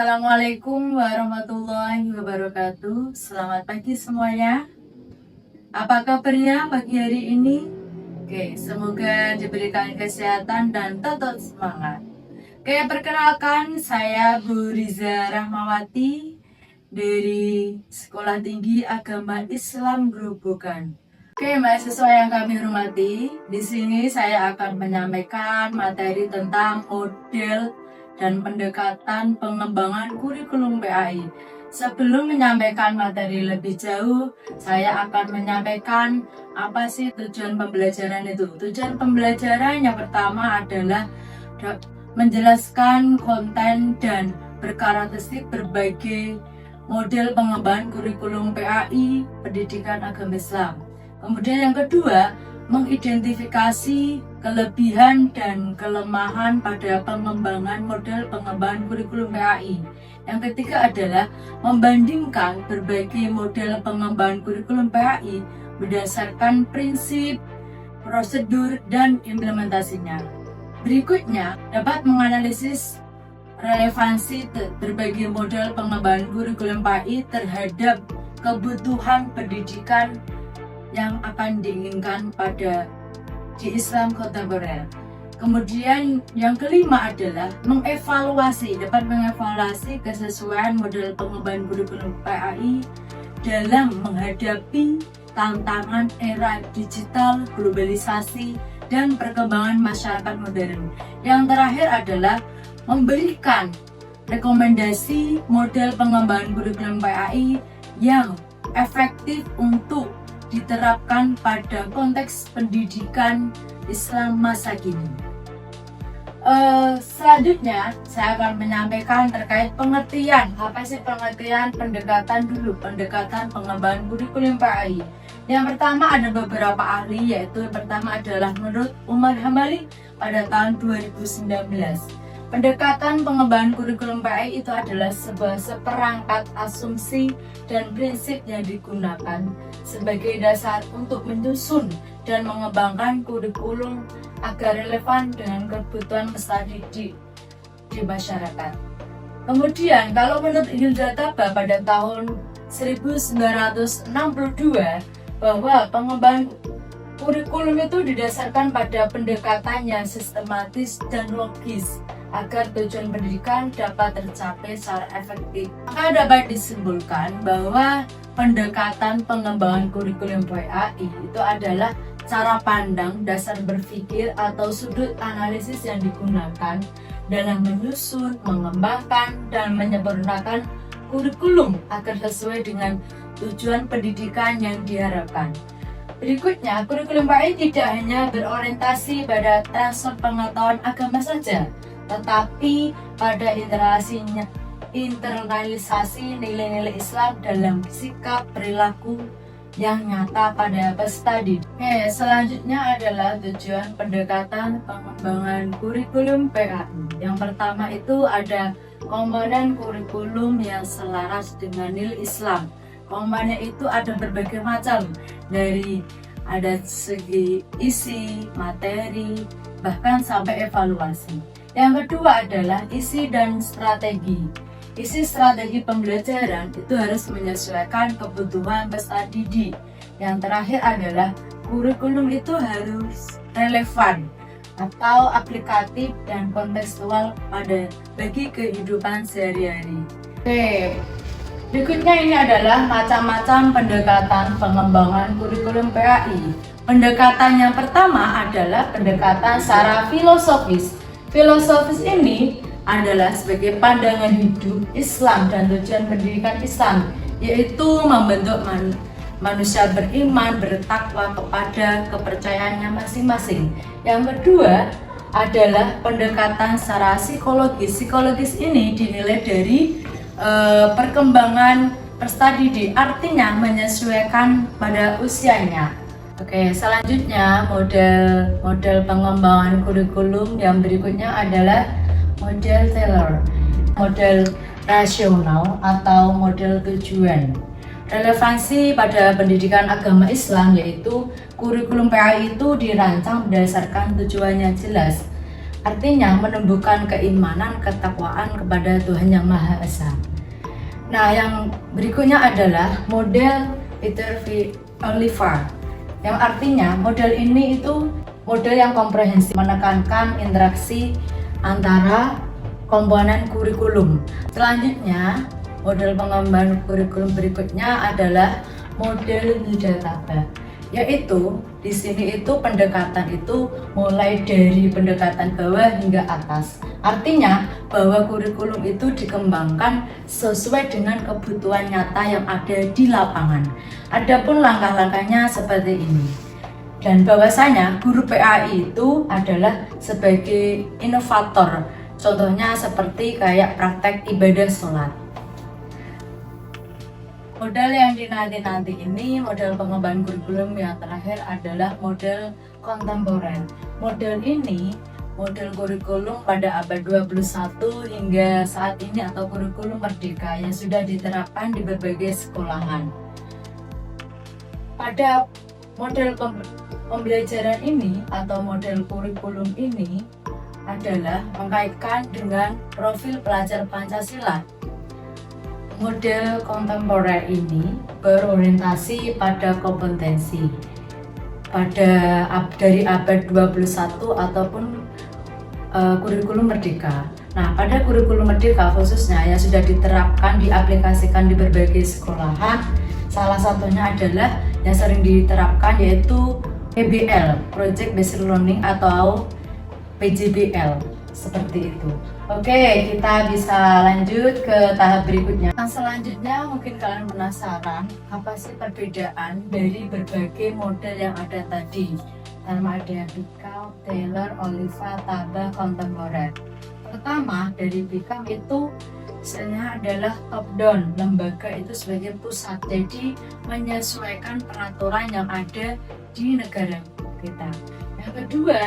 Assalamualaikum warahmatullahi wabarakatuh. Selamat pagi semuanya. Apa kabarnya pagi hari ini? Oke, semoga diberikan kesehatan dan tetap semangat. Oke, perkenalkan saya Bu Riza Rahmawati dari Sekolah Tinggi Agama Islam Grobogan. Oke, mahasiswa yang kami hormati, di sini saya akan menyampaikan materi tentang model dan pendekatan pengembangan kurikulum PAI. Sebelum menyampaikan materi lebih jauh, saya akan menyampaikan apa sih tujuan pembelajaran itu. Tujuan pembelajaran yang pertama adalah menjelaskan konten dan berkarakteristik berbagai model pengembangan kurikulum PAI Pendidikan Agama Islam. Kemudian yang kedua, mengidentifikasi kelebihan dan kelemahan pada pengembangan model pengembangan kurikulum PAI. Yang ketiga adalah membandingkan berbagai model pengembangan kurikulum PAI berdasarkan prinsip, prosedur, dan implementasinya. Berikutnya, dapat menganalisis relevansi berbagai model pengembangan kurikulum PAI terhadap kebutuhan pendidikan yang akan diinginkan pada di Islam kontemporer. Kemudian yang kelima adalah dapat mengevaluasi kesesuaian model pengembangan kurikulum PAI dalam menghadapi tantangan era digital, globalisasi, dan perkembangan masyarakat modern. Yang terakhir adalah memberikan rekomendasi model pengembangan kurikulum PAI yang efektif untuk diterapkan pada konteks pendidikan Islam masa kini. Selanjutnya saya akan menyampaikan terkait pengertian. Apa sih pengertian pendekatan pengembangan kurikulum PAI? Yang pertama ada beberapa ahli, yaitu yang pertama adalah menurut Umar Hambali pada tahun 2019. Pendekatan pengembangan kurikulum PAI itu adalah seperangkat asumsi dan prinsip yang digunakan sebagai dasar untuk menyusun dan mengembangkan kurikulum agar relevan dengan kebutuhan peserta didik di masyarakat. Kemudian, kalau menurut Hilda Taba pada tahun 1962, bahwa pengembangan kurikulum itu didasarkan pada pendekatan yang sistematis dan logis agar tujuan pendidikan dapat tercapai secara efektif. Maka dapat disimpulkan bahwa pendekatan pengembangan kurikulum PAI itu adalah cara pandang, dasar berpikir atau sudut analisis yang digunakan dalam menyusun, mengembangkan, dan menyempurnakan kurikulum agar sesuai dengan tujuan pendidikan yang diharapkan. Berikutnya, kurikulum PAI tidak hanya berorientasi pada transfer pengetahuan agama saja, tetapi pada internalisasi nilai-nilai Islam dalam sikap perilaku yang nyata pada peserta didik. Selanjutnya adalah tujuan pendekatan pengembangan kurikulum PAI. Yang pertama itu ada komponen kurikulum yang selaras dengan nilai Islam. Komponen itu ada berbagai macam, dari ada segi isi, materi, bahkan sampai evaluasi. Yang kedua adalah isi dan strategi. Isi strategi pembelajaran itu harus menyesuaikan kebutuhan peserta didik. Yang terakhir adalah kurikulum itu harus relevan atau aplikatif dan kontekstual bagi kehidupan sehari-hari. Oke, berikutnya ini adalah macam-macam pendekatan pengembangan kurikulum PAI. Pendekatan yang pertama adalah pendekatan secara filosofis. Filosofis ini adalah sebagai pandangan hidup Islam dan tujuan pendidikan Islam, yaitu membentuk manusia beriman, bertakwa kepada kepercayaannya masing-masing. Yang kedua adalah pendekatan secara psikologis. Psikologis ini dinilai dari perkembangan peserta didik, artinya menyesuaikan pada usianya. Oke, selanjutnya model pengembangan kurikulum yang berikutnya adalah model Taylor, model rasional atau model tujuan. Relevansi pada pendidikan agama Islam yaitu kurikulum PAI itu dirancang berdasarkan tujuannya jelas, Artinya menumbuhkan keimanan, ketakwaan kepada Tuhan Yang Maha Esa. Nah, yang berikutnya adalah model Peter V. Oliver, yang artinya model ini itu model yang komprehensif, menekankan interaksi antara komponen kurikulum. Selanjutnya, model pengembangan kurikulum berikutnya adalah model Hidataba, yaitu di sini itu pendekatan itu mulai dari pendekatan bawah hingga atas. Artinya bahwa kurikulum itu dikembangkan sesuai dengan kebutuhan nyata yang ada di lapangan. Adapun langkah-langkahnya seperti ini. Dan bahwasanya guru PAI itu adalah sebagai inovator. Contohnya seperti kayak praktek ibadah sholat. Model yang dinanti-nanti ini, model pengembangan kurikulum yang terakhir adalah model kontemporer. Model ini, model kurikulum pada abad 21 hingga saat ini atau kurikulum merdeka yang sudah diterapkan di berbagai sekolahan. Pada model pembelajaran ini atau model kurikulum ini adalah mengkaitkan dengan profil pelajar Pancasila. Model kontemporer ini berorientasi pada kompetensi dari abad 21 ataupun kurikulum merdeka. Nah, pada kurikulum merdeka khususnya yang sudah diterapkan, diaplikasikan di berbagai sekolahan, salah satunya adalah yang sering diterapkan yaitu PBL, Project Based Learning atau PJBL, seperti itu. Oke, kita bisa lanjut ke tahap berikutnya. Yang selanjutnya mungkin kalian penasaran apa sih perbedaan dari berbagai model yang ada tadi. Pertama ada Bikam, Taylor, Oliva, Taba, kontemporer. Pertama dari Bikam itu misalnya adalah top down, lembaga itu sebagai pusat, jadi menyesuaikan peraturan yang ada di negara kita. Yang kedua,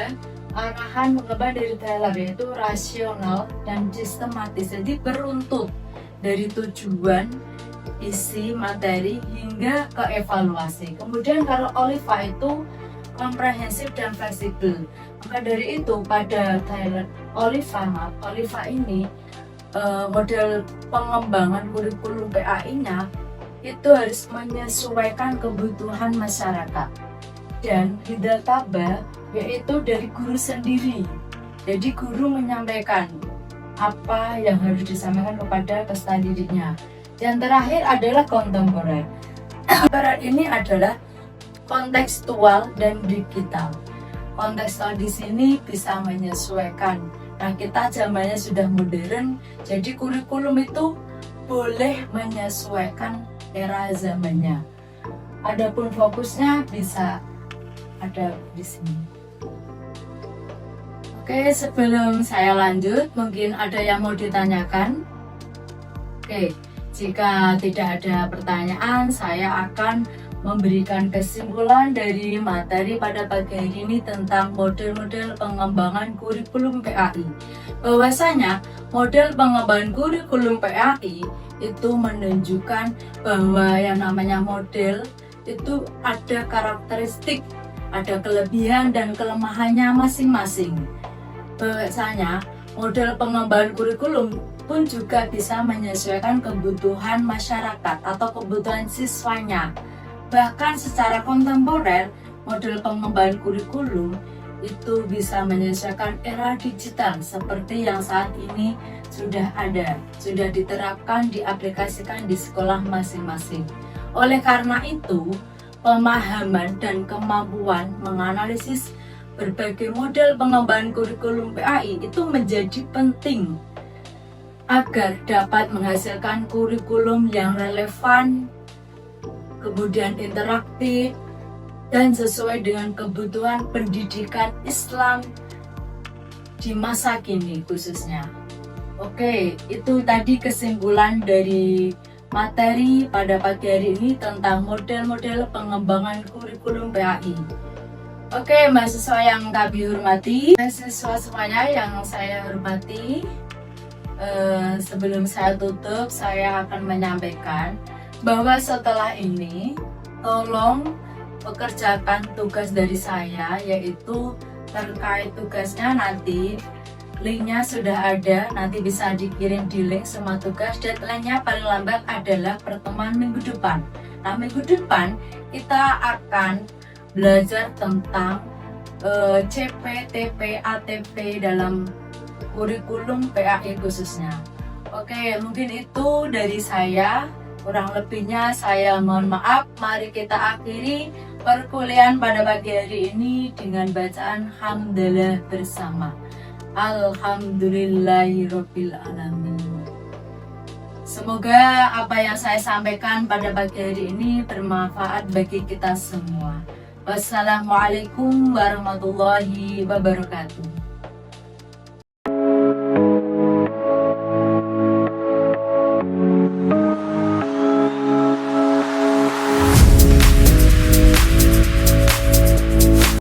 arahan pengembangan dari Taylor yaitu rasional dan sistematis, jadi beruntut dari tujuan, isi, materi hingga ke evaluasi. Kemudian kalau Oliva itu komprehensif dan fleksibel. Maka dari itu pada Taylor Oliva ini model pengembangan kurikulum PAI-nya itu harus menyesuaikan kebutuhan masyarakat. Dan Hidataba yaitu dari guru sendiri. Jadi guru menyampaikan apa yang harus disampaikan kepada peserta didiknya. Yang terakhir adalah kontemporer. Kontemporer ini adalah kontekstual dan digital. Kontekstual di sini bisa menyesuaikan. Nah, kita zamannya sudah modern, jadi kurikulum itu boleh menyesuaikan era zamannya. Adapun fokusnya bisa ada di sini. Oke, sebelum saya lanjut, mungkin ada yang mau ditanyakan? Oke, jika tidak ada pertanyaan, saya akan memberikan kesimpulan dari materi pada pagi hari ini tentang model-model pengembangan kurikulum PAI. Bahwasanya model pengembangan kurikulum PAI itu menunjukkan bahwa yang namanya model itu ada karakteristik, ada kelebihan dan kelemahannya masing-masing. Bahwasanya model pengembangan kurikulum pun juga bisa menyesuaikan kebutuhan masyarakat atau kebutuhan siswanya. Bahkan secara kontemporer, model pengembangan kurikulum itu bisa menyesuaikan era digital seperti yang saat ini sudah ada, sudah diterapkan, diaplikasikan di sekolah masing-masing. Oleh karena itu, pemahaman dan kemampuan menganalisis berbagai model pengembangan kurikulum PAI itu menjadi penting agar dapat menghasilkan kurikulum yang relevan, kemudian interaktif, dan sesuai dengan kebutuhan pendidikan Islam di masa kini khususnya. Oke, itu tadi kesimpulan dari materi pada pagi hari ini tentang model-model pengembangan kurikulum PAI. Oke, mahasiswa yang kami hormati, mahasiswa semuanya yang saya hormati, sebelum saya tutup, saya akan menyampaikan bahwa setelah ini, tolong pekerjakan tugas dari saya, yaitu terkait tugasnya nanti linknya sudah ada, nanti bisa dikirim di link semua tugas. Deadline-nya paling lambat adalah pertemuan minggu depan. Nah, minggu depan kita akan belajar tentang CP, TP, ATP dalam kurikulum PAI khususnya. Oke, mungkin itu dari saya. Kurang lebihnya saya mohon maaf. Mari kita akhiri perkuliahan pada pagi hari ini dengan bacaan hamdalah bersama. Alhamdulillahirabbil alamin. Semoga apa yang saya sampaikan pada pagi hari ini bermanfaat bagi kita semua. Wassalamualaikum warahmatullahi wabarakatuh.